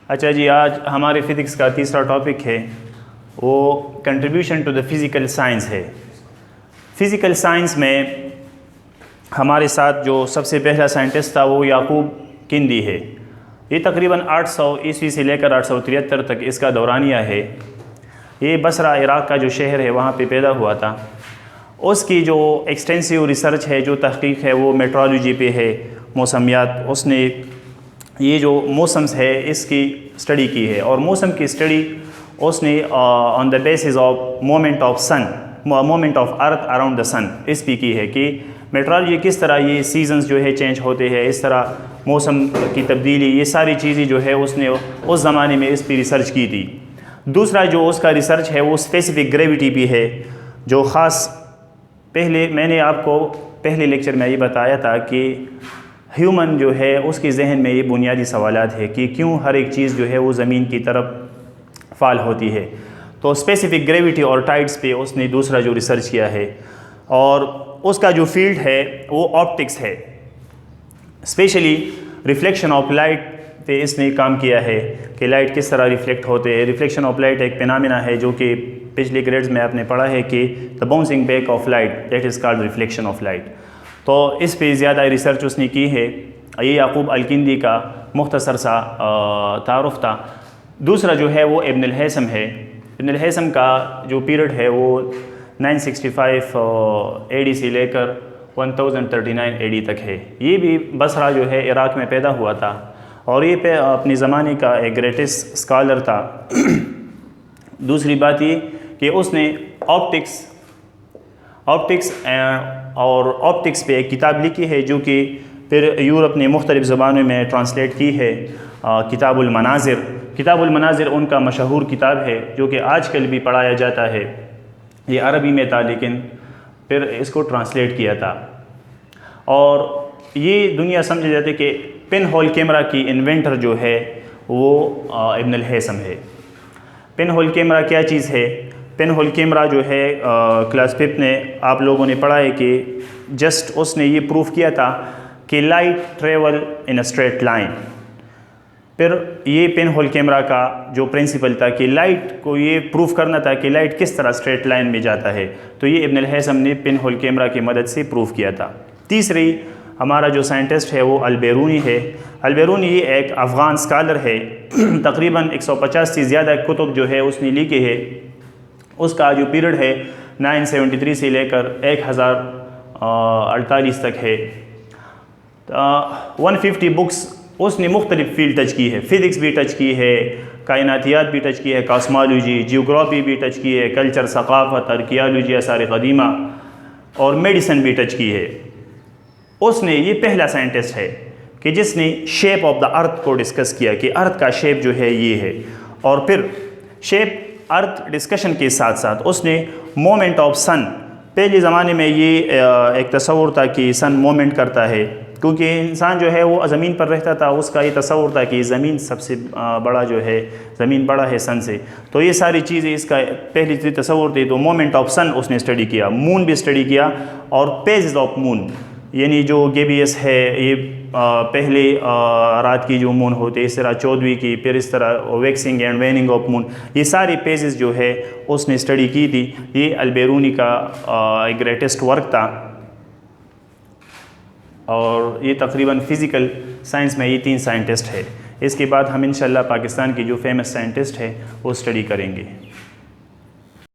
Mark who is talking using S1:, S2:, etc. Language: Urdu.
S1: اچھا جی، آج ہمارے فزکس کا تیسرا ٹاپک ہے، وہ contribution to the physical science ہے۔ فزیکل سائنس میں ہمارے ساتھ جو سب سے پہلا سائنٹسٹ تھا وہ یعقوب کندی ہے۔ یہ تقریباً 800 عیسوی سے لے کر 873 تک اس کا دورانیہ ہے۔ یہ بصرہ عراق کا جو شہر ہے وہاں پہ پیدا ہوا تھا۔ اس کی جو ایکسٹینسیو ریسرچ ہے، جو تحقیق ہے، وہ میٹرالوجی پہ ہے، موسمیات۔ اس نے یہ جو موسمز ہے اس کی اسٹڈی کی ہے، اور موسم کی اسٹڈی اس نے on the basis of movement of earth around the sun اس پہ کی ہے کہ میٹرالوجی کس طرح یہ سیزنز جو ہے چینج ہوتے ہیں، اس طرح موسم کی تبدیلی، یہ ساری چیزیں جو ہے اس نے اس زمانے میں اس پہ ریسرچ کی تھی۔ دوسرا جو اس کا ریسرچ ہے وہ اسپیسیفک گریویٹی پہ ہے، جو خاص پہلے میں نے آپ کو پہلے لیکچر میں یہ بتایا تھا کہ ہیومن جو ہے اس کے ذہن میں یہ بنیادی سوالات ہے کہ کیوں ہر ایک چیز جو ہے وہ زمین کی طرف فال ہوتی ہے۔ تو اسپیسیفک گریویٹی اور ٹائڈس پہ اس نے دوسرا جو ریسرچ کیا ہے، اور اس کا جو فیلڈ ہے وہ آپٹکس ہے، اسپیشلی ریفلیکشن آف لائٹ پہ اس نے کام کیا ہے کہ لائٹ کس طرح ریفلیکٹ ہوتے ہیں۔ ریفلیکشن آف لائٹ ایک فینامنا ہے جو کہ پچھلے گریڈز میں آپ نے پڑھا ہے کہ the bouncing back of light, that is called reflection of light. تو اس پہ زیادہ ریسرچ اس نے کی ہے۔ یہ یعقوب الکندی کا مختصر سا تعارف تھا۔ دوسرا جو ہے وہ ابن الہیثم ہے۔ ابن الہیثم کا جو پیریڈ ہے وہ 965 اے ڈی سے لے کر 1039 اے ڈی تک ہے۔ یہ بھی بصرہ جو ہے عراق میں پیدا ہوا تھا، اور یہ اپنے زمانے کا ایک گریٹسٹ اسکالر تھا۔ دوسری بات یہ کہ اس نے آپٹکس اور آپٹکس پہ ایک کتاب لکھی ہے جو کہ پھر یورپ نے مختلف زبانوں میں ٹرانسلیٹ کی ہے، کتاب المناظر۔ کتاب المناظر ان کا مشہور کتاب ہے جو کہ آج کل بھی پڑھایا جاتا ہے۔ یہ عربی میں تھا لیکن پھر اس کو ٹرانسلیٹ کیا تھا، اور یہ دنیا سمجھ جاتے کہ پن ہول کیمرہ کی انوینٹر جو ہے وہ ابن الہیثم ہے۔ پن ہول کیمرہ کیا چیز ہے؟ پن ہول کیمرہ جو ہے کلاس 5 نے آپ لوگوں نے پڑھا ہے کہ جسٹ اس نے یہ پروف کیا تھا کہ light travel in a straight line. پھر یہ پن ہول کیمرہ کا جو پرنسپل تھا کہ لائٹ کو یہ پروف کرنا تھا کہ لائٹ کس طرح اسٹریٹ لائن میں جاتا ہے، تو یہ ابن الہیثم نے پن ہول کیمرہ کی مدد سے پروف کیا تھا۔ تیسری ہمارا جو سائنٹسٹ ہے وہ البیرونی ہے۔ البیرونی یہ ایک افغان اسکالر ہے، تقریباً 150 سے زیادہ کتب جو ہے اس نے لکھے ہے۔ اس کا جو پیریڈ ہے 973 سے لے کر 1048 تک ہے۔ 150 بکس اس نے مختلف فیلڈ ٹچ کی ہے، فزکس بھی ٹچ کی ہے، کائناتیات بھی ٹچ کی ہے، کاسمالوجی، جیوگرافی بھی ٹچ کی ہے، کلچر، ثقافت، آرکیالوجی، آثار قدیمہ، اور میڈیسن بھی ٹچ کی ہے۔ اس نے یہ پہلا سائنٹسٹ ہے کہ جس نے شیپ آف دا ارتھ کو ڈسکس کیا کہ ارتھ کا شیپ جو ہے یہ ہے، اور پھر شیپ ارتھ ڈسکشن کے ساتھ ساتھ اس نے مومنٹ آف سن، پہلے زمانے میں یہ ایک تصور تھا کہ سن مومنٹ کرتا ہے، کیونکہ انسان جو ہے وہ زمین پر رہتا تھا، اس کا یہ تصور تھا کہ زمین سب سے بڑا جو ہے، زمین بڑا ہے سن سے، تو یہ ساری چیزیں اس کا پہلی تصور تھی۔ تو مومنٹ آف سن اس نے اسٹڈی کیا، مون بھی اسٹڈی کیا، اور پیجز آف مون، یعنی جو گیبیس ہے یہ پہلے رات کی جو مون ہوتی ہے، اس طرح 14ویں کی، پھر اس طرح ویکسنگ اینڈ ویننگ آف مون، یہ ساری پیجز جو ہے اس نے اسٹڈی کی تھی۔ یہ البیرونی کا ایک گریٹسٹ ورک تھا، اور یہ تقریباً فزیکل سائنس میں یہ 3 سائنٹسٹ ہے۔ اس کے بعد ہم انشاءاللہ پاکستان کی جو فیمس سائنٹسٹ ہے وہ اسٹڈی کریں گے۔